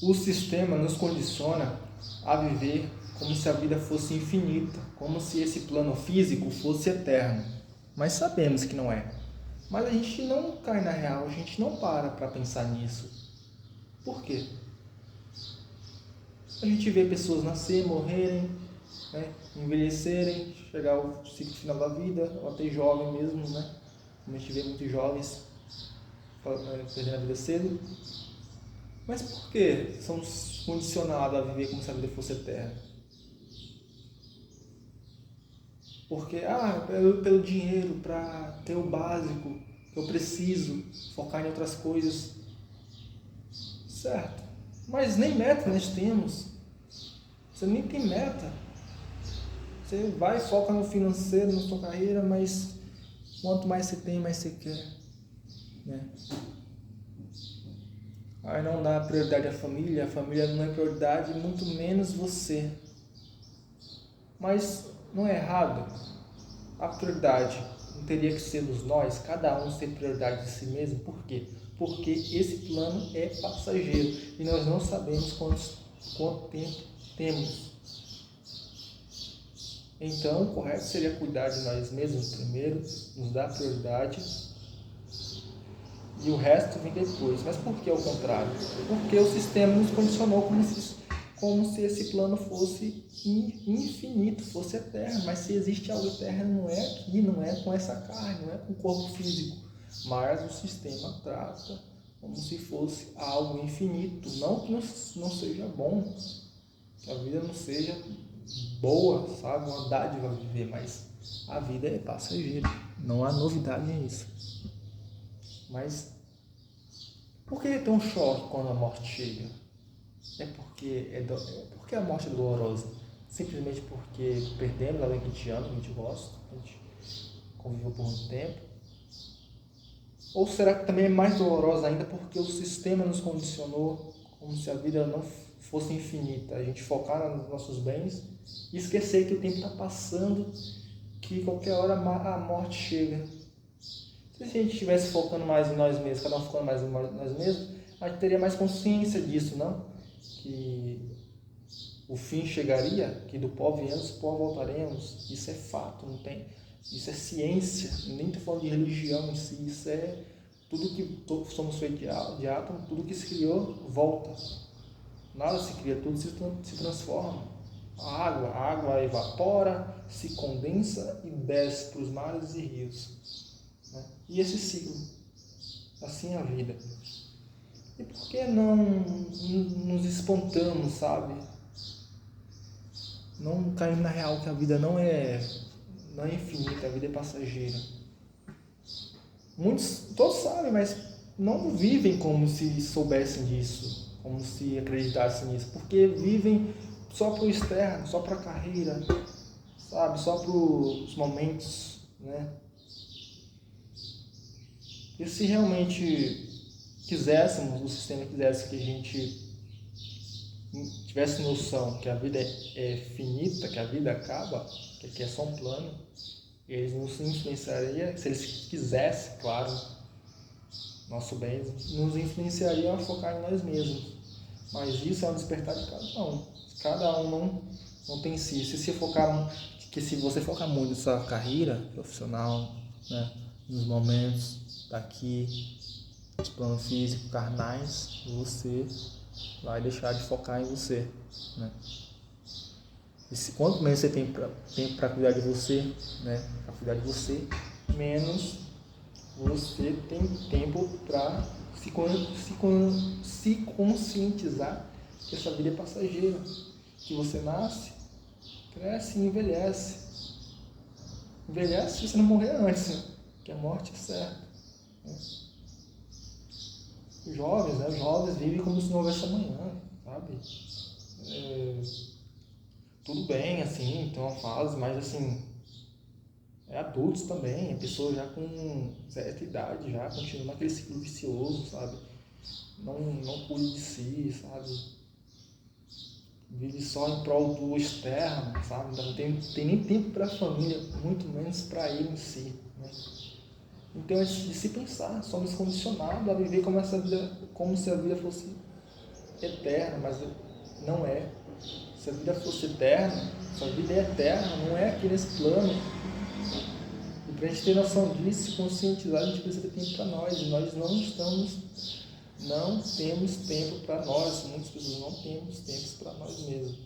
O sistema nos condiciona a viver como se a vida fosse infinita, como se esse plano físico fosse eterno. Mas sabemos que não é. Mas a gente não cai na real, a gente não para pensar nisso. Por quê? A gente vê pessoas nascer, morrerem, né, envelhecerem, chegar ao ciclo final da vida, ou até jovem mesmo, né? A gente vê muitos jovens perdendo a vida cedo. Mas por que somos condicionados a viver como se a vida fosse eterna? Porque, pelo dinheiro, para ter o básico, eu preciso focar em outras coisas. Certo. Mas nem meta nós temos. Você nem tem meta. Você vai, foca no financeiro, na sua carreira, mas quanto mais você tem, mais você quer. Né? Aí não dá prioridade à família, a família não é prioridade, muito menos você. Mas não é errado. A prioridade não teria que sermos nós, cada um ser prioridade de si mesmo. Por quê? Porque esse plano é passageiro e nós não sabemos quanto tempo temos. Então, o correto seria cuidar de nós mesmos primeiro, nos dar prioridade e o resto vem depois. Mas por que ao contrário? Porque o sistema nos condicionou como se esse plano fosse infinito, fosse eterno. Mas se existe algo eterno, não é aqui, não é com essa carne, não é com o corpo físico. Mas o sistema trata como se fosse algo infinito. Não que não seja bom, que a vida não seja boa, sabe? Uma dádiva viver, mas a vida é passageira. Não há novidade nisso. Mas por que é tão choque quando a morte chega? Porque a morte é dolorosa. Simplesmente porque perdemos alguém que a gente ama, que a gente gosta, que a gente conviveu por muito tempo. Ou será que também é mais dolorosa ainda porque o sistema nos condicionou como se a vida não fosse infinita? A gente focar nos nossos bens e esquecer que o tempo está passando, que qualquer hora a morte chega. Se a gente estivesse focando mais em nós mesmos, cada um focando mais em nós mesmos, a gente teria mais consciência disso, não? Que o fim chegaria, que do pó viemos, pó voltaremos. Isso é fato, não tem. Isso é ciência, nem estou falando de religião em si, isso é tudo que somos feitos de átomo, tudo que se criou volta. Nada se cria, tudo se transforma. A água evapora, se condensa e desce para os mares e rios. Né? E esse ciclo, assim é a vida. E por que não nos espantamos, sabe? Não caímos na real que a vida não é infinita, a vida é passageira. Todos sabem, mas não vivem como se soubessem disso, como se acreditassem nisso, porque vivem só para o externo, só para a carreira, sabe? Só para os momentos, né? E se realmente quiséssemos, o sistema quisesse que a gente tivesse noção que a vida é finita, que a vida acaba, que aqui é só um plano, eles nos influenciariam, se eles quisessem, claro, nosso bem, nos influenciariam a focar em nós mesmos. Mas isso é um despertar de cada um. Cada um não tem si. Se você focar muito na sua carreira profissional, né, nos momentos daqui, nos planos físicos, carnais, você vai deixar de focar em você, né? E quanto menos você tem tempo para cuidar de você, né? Para cuidar de você, menos você tem tempo para se conscientizar que essa vida é passageira, que você nasce, cresce e envelhece. Envelhece se você não morrer antes, né? Que a morte é certa. Né? Os jovens vivem como se não houvesse amanhã, sabe? Tudo bem, assim, tem uma fase, mas assim, adultos também, pessoas já com certa idade, já continuam naquele ciclo vicioso, sabe? Não cuida de si, sabe? Vive só em prol do externo, sabe? Não tem nem tempo para a família, muito menos para ele em si, né? Então, de se pensar, somos condicionados a viver como se a vida fosse eterna, mas não é. Se a vida fosse eterna, se a vida é eterna, não é aqui nesse plano. E para a gente ter noção disso, se conscientizar, a gente precisa ter tempo para nós. E nós não temos tempo para nós. Muitas pessoas não temos tempo para nós mesmos.